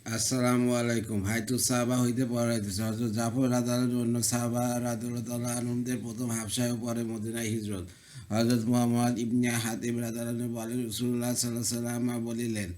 আসসালামু আলাইকুম। হাইতু সাহাবা হইতে পড়াইতেছে হযরত জাফর রাদিয়াল্লাহু অন্য সাহাবা রাদিয়াল্লাহু আনহুদের প্রথম হাবশায় ও পরে মদিনায় হিজরত। হযরত মুহাম্মদ ইবনে হাতিব রাদিয়াল্লাহু বলেন, রাসূলুল্লাহ সাল্লাল্লাহু আলাইহি ওয়াসাল্লাম বলিলেন,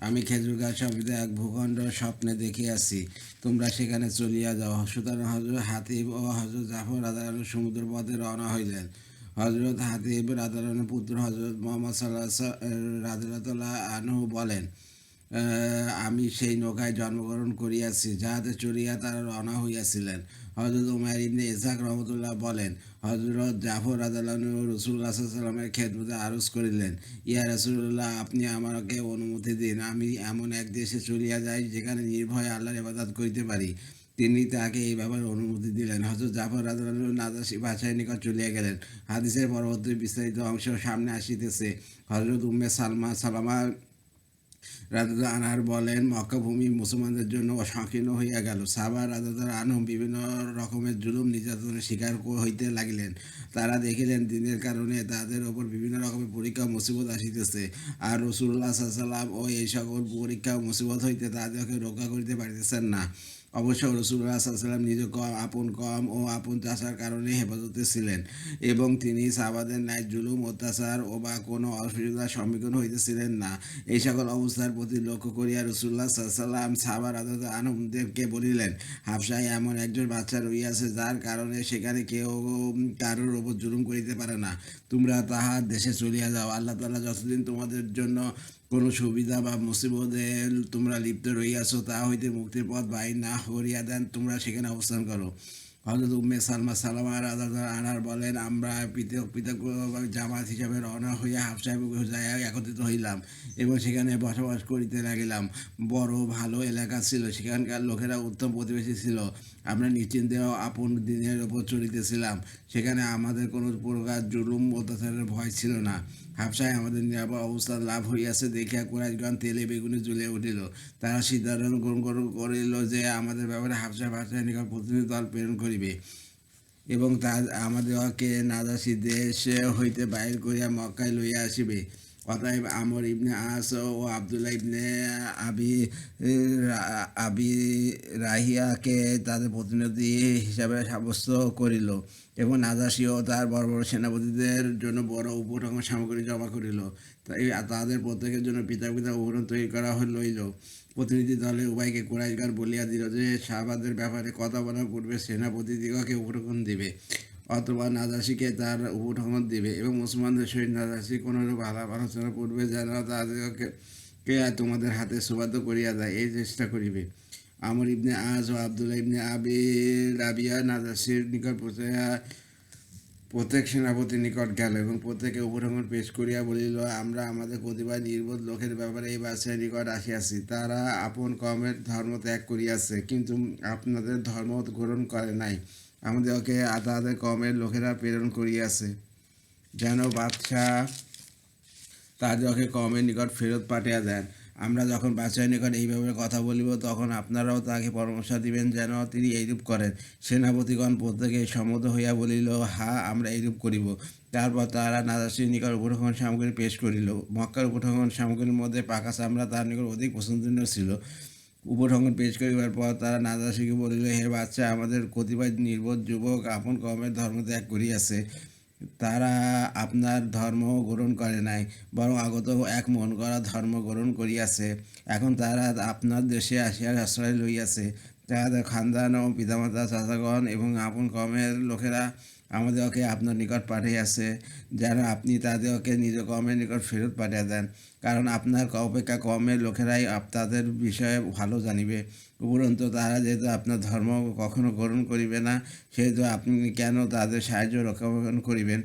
আমি খেজুর গাছ সমৃদ্ধ এক ভূখণ্ড স্বপ্নে দেখিয়াছি, তোমরা সেখানে চলিয়া যাও। সুতরাং হযরত হাতিব ও হযরত জাফর রাদিয়াল্লাহু সমুদ্র পথে রওনা হইলেন। হযরত হাতিব রাদিয়াল্লাহু পুত্র হযরত মুহাম্মদ রাদিয়াল্লাহু আনহু বলেন, আমি সেই নৌকায় জন্মগ্রহণ করিয়াছি, যাহাতে চড়িয়া তারা রওনা হইয়াছিলেন। হযরত উমাইর ইবনে ইসহাক রহমতুল্লাহ বলেন, হযরত জাফর রাদিয়াল্লাহু রাসূলুল্লাহ সাল্লাল্লাহু আলাইহি ওয়াসাল্লামের খেদমতে আরজ করিলেন, ইয়া রাসূলুল্লাহ, আপনি আমাকে অনুমতি দিন, আমি এমন এক দেশে চলিয়া যাই যেখানে নির্ভয়ে আল্লাহর ইবাদত করিতে পারি। তিনি তাকে এই ব্যাপারে অনুমতি দিলেন। হযরত জাফর রাদিয়াল্লাহু নাজাশী বাদশাহের নিকট চলিয়া গেলেন। হাদিসের পরবর্তী বিস্তারিত অংশ সামনে আসিতেছে। হযরত উম্মে সালামা রাদিয়াল্লাহু আনহা বলেন, মক্কা ভূমি মুসলমানদের জন্য সংকীর্ণ হইয়া গেল। সাহাবা রাদিয়াল্লাহু আনহুম বিভিন্ন রকমের জুলুম নির্যাতনের শিকার হইতে লাগিলেন। তারা দেখিলেন দিনের কারণে তাদের ওপর বিভিন্ন রকমের পরীক্ষা ও মুসিবত আসিতেছে, আর রাসূলুল্লাহ সাল্লাল্লাহু আলাইহি ওয়াসাল্লাম ও এই সকল পরীক্ষা ও মুসিবত হইতে তাদেরকে রক্ষা করিতে পারিতেছেন না। অবশ্য রাসূলুল্লাহ সাল্লাল্লাহু আলাইহি ওয়াসাল্লাম নিজ আপন কওম ও আপন চাচার কারণে হেফাজতে ছিলেন, এবং তিনি সাহাবাদের ন্যায় জুলুম, অত্যাচার ও বা কোনো অসুবিধার সম্মুখীন হইতেছিলেন না। এই সকল অবস্থার প্রতি লক্ষ্য করিয়া রাসূলুল্লাহ সাল্লাল্লাহু আলাইহি ওয়াসাল্লাম সাহাবা রাদিয়াল্লাহু আনহুমদেরকে বলিলেন, হাবশায় এমন একজন বাচ্চা রহিয়াছে, যার কারণে সেখানে কেউ কারোর ওপর জুলুম করিতে পারে না। তোমরা তাহার দেশে চলিয়া যাও। আল্লাহ তাআলা যতদিন তোমাদের জন্য কোনো সুবিধা বা মুসিবতে তোমরা লিপ্ত রহিয়াছ, তা হইতে মুক্তির পথ বাহির না করিয়া দেন, তোমরা সেখানে অবস্থান করো। হযরত উম্মে সালামা রাদিয়াল্লাহু আনহা বলেন, আমরা পৃথক পৃথক জামাত হিসাবে রওনা হইয়া হাবশায় যাইয়া একত্রিত হইলাম এবং সেখানে বসবাস করিতে লাগিলাম। বড় ভালো এলাকা ছিল, সেখানকার লোকেরা উত্তম প্রতিবেশী ছিল। আমরা নিশ্চিন্তে আপন দিনের ওপর চলিতেছিলাম। সেখানে আমাদের কোনো প্রকার জুলুম অত্যাচারের ভয় ছিল না। হাবশায় আমাদের নিরাপদ অবস্থা লাভ হইয়াছে দেখিয়া কুরাইশগণ তেলে বেগুনে জ্বলিয়া উঠিল। তারা সিদ্ধান্ত গ্রহণ করিল যে আমাদের ব্যাপারে হাবশা ভাষায় নিকট প্রতিনিধি দল প্রেরণ করিবে এবং তা আমাদেরকে নাজাসী দেশ হইতে বাহির করিয়া মক্কায় লইয়া আসিবে। অতএব আমর ইবনে আস ও আবদুল্লাহ ইবনে আবি আবি রাহিয়াকে তাদের প্রতিনিধি হিসাবে সাব্যস্ত করিল এবং নাজাসী ও তার বড় বড় সেনাপতিদের জন্য বড় উপঢৌকন সামগ্রী জমা করিল। তাই তাদের প্রত্যেকের জন্য পৃথক পৃথক উপকরণ তৈরি করা লইল। প্রতিনিধি দলের উভয়কে কুরাইশগণ বলিয়া দিল যে শাহবাদের ব্যাপারে কথা বলার পূর্বে সেনাপতিদিগকে উপঢৌকন দিবে, অথবা নাজাসীকে তার উপঢৌকন দিবে, এবং মুসলমানদের সহিত নাজাসী কোনোরূপ আলাপ আলোচনার পূর্বে যেন তাদেরকে তোমাদের হাতে সুবাদ্য করিয়া দেয়, এই চেষ্টা করিবে। আমর ইবনে আজ ও আবদুল্লাহ ইবনে আবি রাবিয়া নাজাসীর নিকট প্রত্যেক সেনাপতির নিকট গেল এবং প্রত্যেকে উপঢৌকন পেশ করিয়া বলিল, আমরা আমাদের কতিপয় নির্বোধ লোকের ব্যাপারে এই বাদশাহের নিকট আসিয়াছি। তারা আপন কমের ধর্ম ত্যাগ করিয়াছে, কিন্তু আপনাদের ধর্ম গ্রহণ করে নাই। আমাদেরকে তাদের কমের লোকেরা প্রেরণ করিয়াছে যেন বাদশাহ তাদেরকে কমের নিকট ফেরত পাঠিয়ে দেন। আমরা যখন বাদশাহের নিকট এই ব্যাপারে কথা বলিব, তখন আপনারাও তাকে পরামর্শ দিবেন যেন তিনি এইরূপ করেন। সেনাপতিগণ প্রত্যেকে সম্মত হইয়া বলিল, হা, আমরা এইরূপ করিব। তারপর তারা নাজাসীর নিকট উপঢৌকন সামগ্রী পেশ করিল। মক্কার উপঢৌকন সামগ্রীর মধ্যে পাকা চামড়া তার নিকট অধিক পছন্দনীয় ছিল। উপঢৌকন পেশ করিবার পর তারা নাজাসীকে বলিল, হে বাদশা, আমাদের কতিপয় নির্বোধ যুবক আপন কওমের ধর্ম ত্যাগ করিয়াছে। তারা আপনার ধর্ম গ্রহণ করে নাই, বরং আগত এক মন করা ধর্ম গ্রহণ করিয়াছে। এখন তারা আপনার দেশে আসিয়ার আশ্রয় লইয়াছে। তাহাদের খানদান ও পিতামাতা, চাচাগণ এবং আপন কওমের লোকেরা আমাদেরকে আপনার নিকট পাঠাইয়াছে যেন আপনি তাদেরকে নিজ কওমের নিকট ফেরত পাঠিয়ে দেন, কারণ আপনার অপেক্ষা কওমের লোকেরাই তাদের বিষয়ে ভালো জানিবে। উপরন্তু তারা যেহেতু আপনার ধর্ম কখনো গ্রহণ করিবে না, সেহেতু আপনি কেন তাদের সাহায্য রক্ষাবেক্ষণ করিবেন?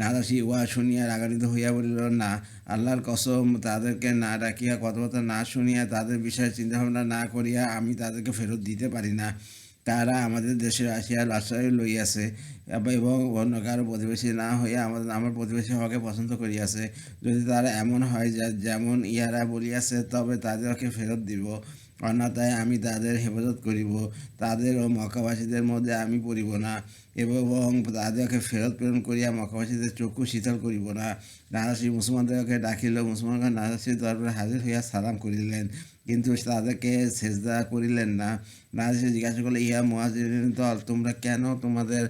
নাজাসী উহা শুনিয়া রাগান্বিত হইয়া বলিল, না, আল্লাহর কসম, তাদেরকে না ডাকিয়া কথাবার্তা না শুনিয়া তাদের বিষয়ে চিন্তাভাবনা না করিয়া আমি তাদেরকে ফেরত দিতে পারি না। তারা আমাদের দেশে আসিয়া আশ্রয় লইয়াছে এবং অন্য কারো প্রতিবেশী না হইয়া আমার প্রতিবেশী হওয়াকে পছন্দ করিয়াছে। যদি তারা এমন হয় যেমন ইহারা বলিয়াছে, তবে তাদেরকে ফেরত দিব। অন্যথায় আমি তাদের হেফাজত করিব, তাদের ও মক্কাবাসীদের মধ্যে আমি পড়িব না এবং তাদেরকে ফেরত প্রেরণ করিয়া মক্কাবাসীদের চক্ষু শীতল করিব না। নাজাসী মুসলমানদেরকে ডাকিল, মুসলমানগণ নাজাসীর দরবারে হাজির হইয়া সালাম করিলেন, কিন্তু তাদেরকে সেজদা করিলেন না। নাজাসী জিজ্ঞাসা করলে, ইহা মুহাজিরিন দল, তোমরা কেন তোমাদের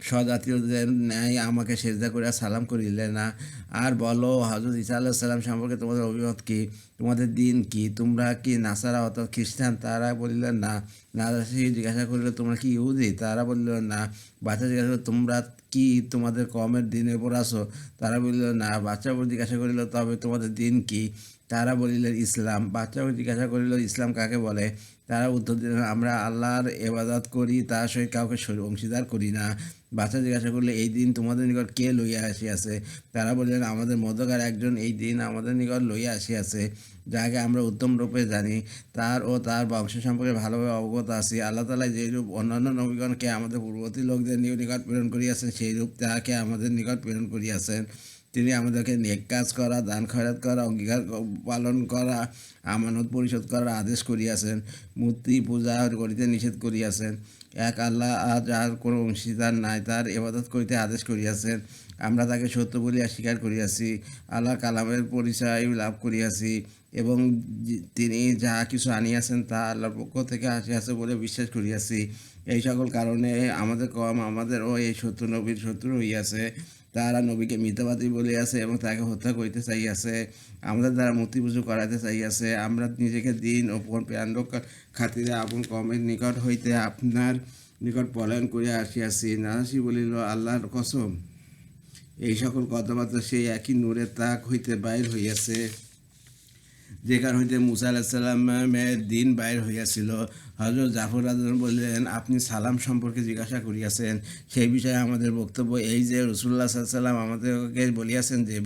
স্বজাতীয়দের ন্যায় আমাকে সেজদা করিয়া সালাম করিলে না? আর বলো, হযরত ঈসা আলাইহিস সালাম সম্পর্কে তোমাদের অভিমত কি? তোমাদের দিন কি? তোমরা কি নাসারা অর্থাৎ খ্রিস্টান? তারা বলিলেন না। নাজাসী জিজ্ঞাসা করিল, তোমরা কি ইহুদি? তারা বলিল না। বাচ্চা জিজ্ঞাসা করিল, তোমরা কি তোমাদের কওমের দিনের উপর আছো? তারা বলিল না। বাচ্চা জিজ্ঞাসা করিল, তবে তোমাদের দিন কি? তারা বলিলেন ইসলাম। বাচ্চা জিজ্ঞাসা করিল, ইসলাম কাকে বলে? তারা উত্তর দিলেন, আমরা আল্লাহর ইবাদত করি, তার সহিত কাউকে অংশীদার করি না। বাচ্চা জিজ্ঞাসা করলে, এই দিন তোমাদের নিকট কে লইয়া আসিয়াছে? তারা বললেন, আমাদের মধ্যকার একজন এই দিন আমাদের নিকট লইয়া আসিয়াছে, যাকে আমরা উত্তম রূপে জানি, তার ও তার বংশ সম্পর্কে ভালোভাবে অবগত আছি। আল্লাহ তাআলা যেরূপ অন্যান্য নবীগণকে আমাদের পূর্ববর্তী লোকদের নিকট প্রেরণ করিয়াছেন, সেইরূপ তাহাকে আমাদের নিকট প্রেরণ করিয়াছেন। তিনি আমাদেরকে নেক কাজ করা, দান খয়রাত করা, অঙ্গীকার পালন করা, আমানত পরিশোধ করার আদেশ করিয়াছেন, মূর্তি পূজা করিতে নিষেধ করিয়াছেন। এক আল্লাহ যার কোনো অংশীদার নাই, তার ইবাদত করিতে আদেশ করিয়াছেন। আমরা তাকে সত্য বলিয়া স্বীকার করিয়াছি, আল্লাহ কালামের পরিচয় লাভ করিয়াছি এবং তিনি যাহা কিছু আনিয়াছেন তা আল্লাহর পক্ষ থেকে আসিয়াছে বলে বিশ্বাস করিয়াছি। এই সকল কারণে আমাদের কওম আমাদের ও এই সত্য নবীর শত্রু হইয়াছে। তারা নবীকে মিথ্যাবাদী বলিয়াছে এবং তাকে হত্যা করিতে চাইয়াছে, আমাদের দ্বারা মূর্তি পুজো করাইতে চাইয়াছে। আমরা নিজেকে দিন ও প্রাণ রক্ষার খাতিরে আপন কওমের নিকট হইতে আপনার নিকট পলায়ন করিয়া আসিয়াছি। নাজাসী বলিল, আল্লাহর কসম, এই সকল কথাবার্তা সেই একই নূরের তাক হইতে বাইর হইয়াছে, যেখান হইতে মুসা আলাইহিস সালামের দিন বাইর হইয়াছিল। হযরত জাফর রাদিয়াল্লাহু বললেন, আপনি সালাম সম্পর্কে জিজ্ঞাসা করিয়াছেন, সেই বিষয়ে আমাদের বক্তব্য এই যে রাসূলুল্লাহ সাল্লাল্লাহু আলাইহি ওয়াসাল্লাম আমাদেরকে বলিয়াছেন যে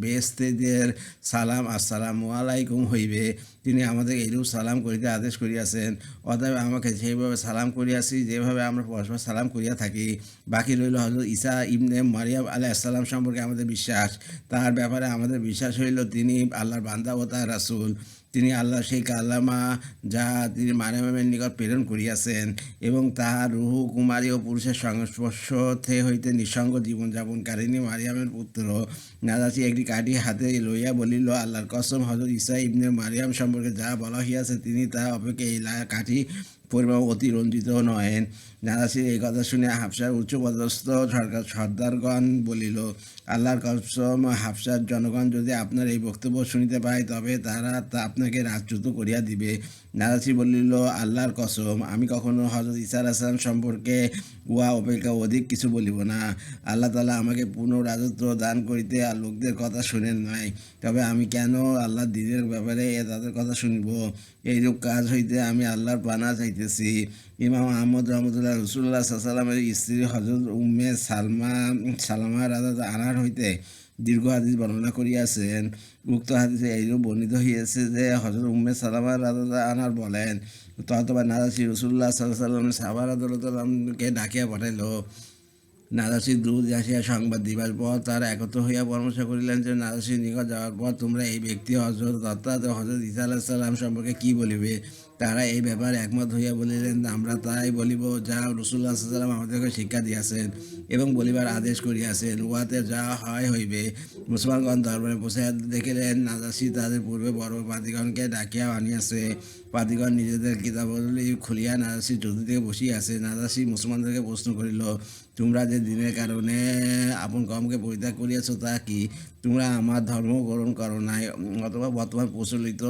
বেহেশতীদের সালাম আসসালামু আলাইকুম হইবে। তিনি আমাদের এইরূপ সালাম করিতে আদেশ করিয়াছেন, অতএব আমাকে সেইভাবে সালাম করিয়াছি যেভাবে আমরা পরস্পর সালাম করিয়া থাকি। বাকি রইল হযরত ঈসা ইবনে মারিয়াম আলাইহিস সালাম সম্পর্কে আমাদের বিশ্বাস। তার ব্যাপারে আমাদের বিশ্বাস হইল তিনি আল্লাহর বান্দা ও তার রাসূল। তিনি আল্লাহর সেই কালামা যা তিনি মারিয়ামের নিকট প্রেরণ করিয়াছেন এবং তাহার রূহ কুমারী ও পুরুষের সংস্পর্শ হইতে নিঃসঙ্গ জীবনযাপনকারিণী মারিয়ামের পুত্র। নাজাসী একটি কাঠি হাতে লইয়া বলিল, আল্লাহর কসম, হযরত ঈসা ইবনে মারিয়াম সম্পর্কে যা বলা হইয়াছে তিনি তা অপেক্ষা এই কাঠি পরিমাণ অতিরঞ্জিত নহেন। নাজাসীর এই কথা শুনে হাফসার উচ্চপদস্থ সর্দারগণ বলিল, আল্লাহর কসম, হাফসার জনগণ যদি আপনার এই বক্তব্য শুনিতে পায় তবে তারা তা আপনাকে রাজচ্যুত করিয়া দিবে। নাজাসী বলিল, আল্লাহর কসম, আমি কখনো হযরত ঈসা আলাইহিস সালাম সম্পর্কে উহা অপেক্ষা অধিক কিছু বলিব না। আল্লাহ তাআলা আমাকে পূর্ণ রাজত্ব দান করিতে আর লোকদের কথা শুনেন নাই, তবে আমি কেন আল্লাহর দ্বীনের ব্যাপারে তাদের কথা শুনিব? এইরূপ কাজ হইতে আমি আল্লাহর পানা চাইতেছি। ইমাম আহমদ রহমতুল্লাহ রাসূলুল্লাহ সাল্লাল্লাহু আলাইহি ওয়াসাল্লামের স্ত্রী হযরত উম্মে সালামা রাদিয়াল্লাহু আনহার হইতে দীর্ঘ হাদিস বর্ণনা করিয়াছেন। উক্ত হাদিসে এইরূপ বর্ণিত হইয়াছে যে হযরত উম্মে সালামা রাদিয়াল্লাহু আনহা বলেন, ততবার নাজাসী রাসূলুল্লাহ সাল্লাল্লাহু আলাইহি ওয়াসাল্লামের সাহাবা রাদিয়াল্লাহু আনহুকে ডাকিয়া পাঠাইল। নাজাসী দ্রুত আসিয়া সংবাদ দিবার পর তারা একত্র হইয়া পরামর্শ করিলেন যে নাজাসীর নিকট যাওয়ার পর তোমরা এই ব্যক্তি হযরত অর্থাৎ হযরত ঈসা আলাইহিস সালাম সম্পর্কে কি বলিবে? তারা এই ব্যাপারে একমত হইয়া বলিলেন, আমরা তাই বলিব যা রাসূলুল্লাহ সাল্লাল্লাহু আলাইহি ওয়াসাল্লাম আমাদেরকে শিক্ষা দিয়াছেন এবং বলিবার আদেশ করিয়াছেন, উহাতে যা হয় হইবে। মুসলমানগণ দরবারে পৌঁছিয়া দেখিলেন নাজাসী তাদের পূর্বে বড় পাদিগণকে ডাকিয়া আনিয়াছে। পাদিগণ নিজেদের কিতাবগুলি খুলিয়া নাজাসীর চতুর্দিকে বসিয়াছে। নাজাসী মুসলমানদেরকে প্রশ্ন করিল, তোমরা যে দিনের কারণে আপন কওমকে পরিত্যাগ করিয়াছ তা কি? তোমরা আমার ধর্ম গ্রহণ করো নাই অথবা বর্তমান প্রচলিত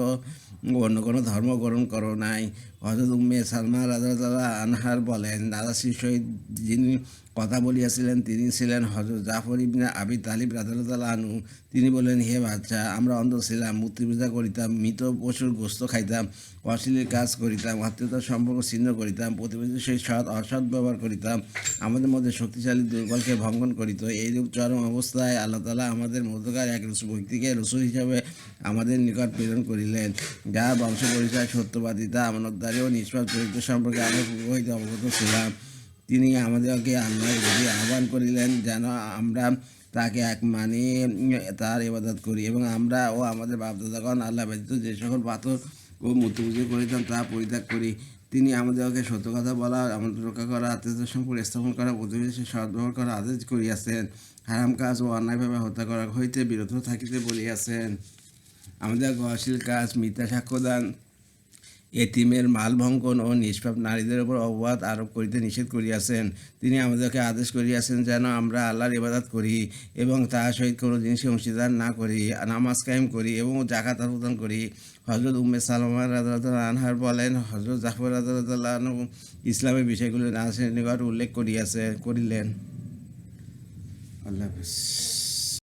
অন্য কোনো ধর্ম গ্রহণ করো নাই? হযরত উম্মে সালমা রাদিয়াল্লাহু আনহা বলেন, নাজাসীর সহিত যিনি কথা বলিয়াছিলেন তিনি ছিলেন হযরত জাফর ইবনে আবি তালিব রাদিয়াল্লাহু আনহু। তিনি বললেন, হে বাদশাহ, আমরা অন্ধ ছিলাম, মূর্তি পূজা করিতাম, মৃত পশুর গোশত খাইতাম, অশ্লীল কাজ করিতাম, আত্মীয়তার সম্পর্ক ছিন্ন করিতাম, প্রতিবেশীর সহিত অসৎ ব্যবহার করিতাম, আমাদের মধ্যে শক্তিশালী দুর্বলকে ভঙ্গন করিত। এইরূপ চরম অবস্থায় আল্লাহ তাআলা আমাদের মধ্যকার এক ব্যক্তিকে রাসূল হিসাবে আমাদের নিকট প্রেরণ করিলেন, যার বংশ পরিচয়, সত্যবাদিতা, আমানতদারি ও নিষ্পাপ চরিত্র সম্পর্কে আমরা পূর্ব হইতে অবগত ছিলাম। তিনি আমাদেরকে আল্লাহর প্রতি আহ্বান করিলেন যেন আমরা তাকে এক মানি তার ইবাদত করি এবং আমরা ও আমাদের বাপদাদাগণ আল্লাহ ব্যতীত যে সকল পাথর ও মূর্তি পুজো করিতাম তা পরিত্যাগ করি। তিনি আমাদেরকে সত্য কথা বলা, আমাদের রক্ষা করা, আত্মীয়তার সম্পর্ক স্থাপন করা, প্রতিবেশীর সদ্ব্যবহার করা আদেশ করিয়াছেন। হারাম কাজ ও অন্যায়ভাবে হত্যা করা হইতে বিরত থাকিতে বলিয়াছেন। আমাদের গশীল কাজ, মিথ্যা সাক্ষ্যদান, এতিমের মাল ভঙ্গন ও নিষ্পাপ নারীদের উপর অপবাদ আরোপ করিতে নিষেধ করিয়াছেন। তিনি আমাদেরকে আদেশ করিয়াছেন যেন আমরা আল্লাহর ইবাদত করি এবং তাহার সহিত কোনো জিনিসে অংশীদার না করি, নামাজ কায়েম করি এবং জাকাত প্রদান করি। হজরত উম্মে সালামা রাদিয়াল্লাহু আনহার বলেন, হজরত জাফর রাদিয়াল্লাহু আনহু ইসলামের বিষয়গুলো নাসের নিকট উল্লেখ করিলেন। আল্লাহ হাফেজ।